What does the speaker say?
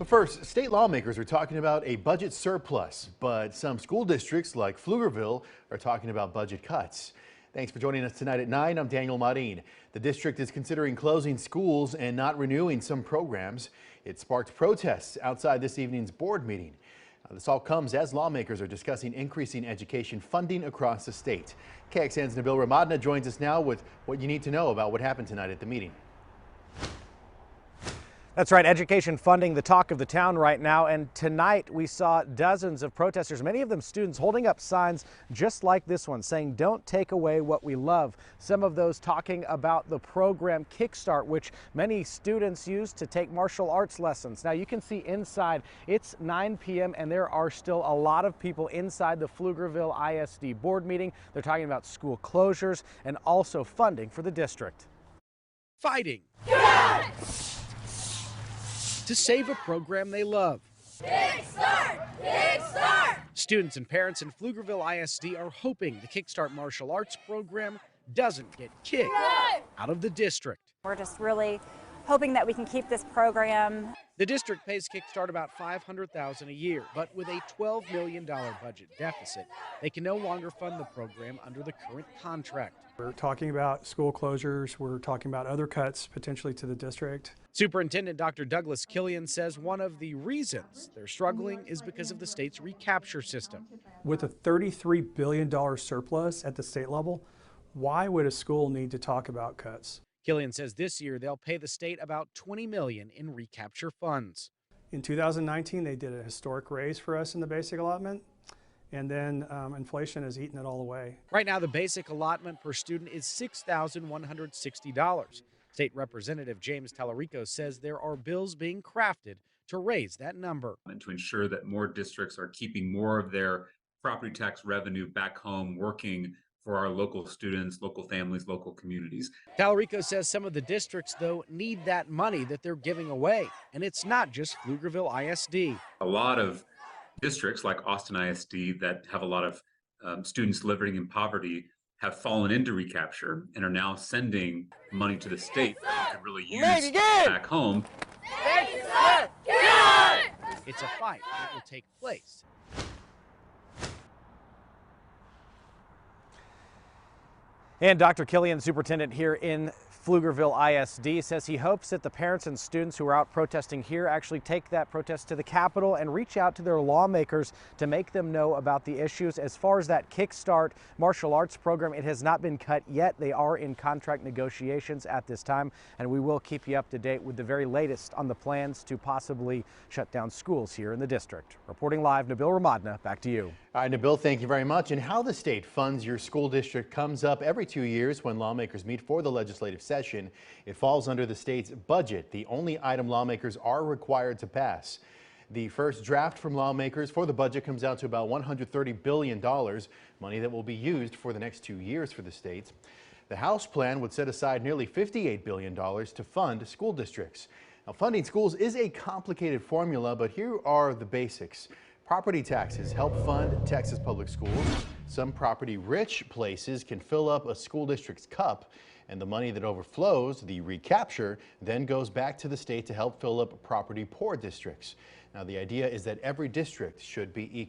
But first, state lawmakers are talking about a budget surplus, but some school districts like Pflugerville are talking about budget cuts. Thanks for joining us tonight at 9. I'm Daniel Marin. The district is considering closing schools and not renewing some programs. It sparked protests outside this evening's board meeting. This all comes as lawmakers are discussing increasing education funding across the state. KXAN's Nabil Ramadna joins us now with what you need to know about what happened tonight at the meeting. That's right, education funding, the talk of the town right now. And tonight we saw dozens of protesters, many of them students, holding up signs just like this one saying, "Don't take away what we love." Some of those talking about the program Kickstart, which many students use to take martial arts lessons. Now you can see inside, it's 9 p.m. and there are still a lot of people inside the Pflugerville ISD board meeting. They're talking about school closures and also funding for the district. Fighting to save a program they love. Kickstart! Kickstart! Students and parents in Pflugerville ISD are hoping the Kickstart martial arts program doesn't get kicked out of the district. We're just really hoping that we can keep this program. The district pays Kickstart about $500,000 a year, but with a $12 million budget deficit, they can no longer fund the program under the current contract. We're talking about school closures. We're talking about other cuts potentially to the district. Superintendent Dr. Douglas Killian says one of the reasons they're struggling is because of the state's recapture system. With a $33 billion surplus at the state level, why would a school need to talk about cuts? Killian says this year they'll pay the state about $20 million in recapture funds. In 2019, they did a historic raise for us in the basic allotment, and then inflation has eaten it all away. Right now, the basic allotment per student is $6,160. State Representative James Tallarico says there are bills being crafted to raise that number. And to ensure that more districts are keeping more of their property tax revenue back home, working for our local students, local families, local communities. Tallarico says some of the districts, though, need that money that they're giving away. And it's not just Pflugerville ISD. A lot of districts like Austin ISD that have a lot of students living in poverty have fallen into recapture and are now sending money to the state that could really use back home. It's a fight that will take place. And Dr. Killian, superintendent here in Pflugerville ISD, says he hopes that the parents and students who are out protesting here actually take that protest to the Capitol and reach out to their lawmakers to make them know about the issues. As far as that Kickstart martial arts program, it has not been cut yet. They are in contract negotiations at this time, and we will keep you up to date with the very latest on the plans to possibly shut down schools here in the district. Reporting live, Nabil Ramadna, back to you. All right, Nabil, thank you very much. And how the state funds your school district comes up every 2 years when lawmakers meet for the legislative session. It falls under the state's budget, the only item lawmakers are required to pass. The first draft from lawmakers for the budget comes out to about $130 billion, money that will be used for the next 2 years for the state. The House plan would set aside nearly $58 billion to fund school districts. Now, funding schools is a complicated formula, but here are the basics. Property taxes help fund Texas public schools. Some property-rich places can fill up a school district's cup, and the money that overflows, the recapture, then goes back to the state to help fill up property-poor districts. Now, the idea is that every district should be equal.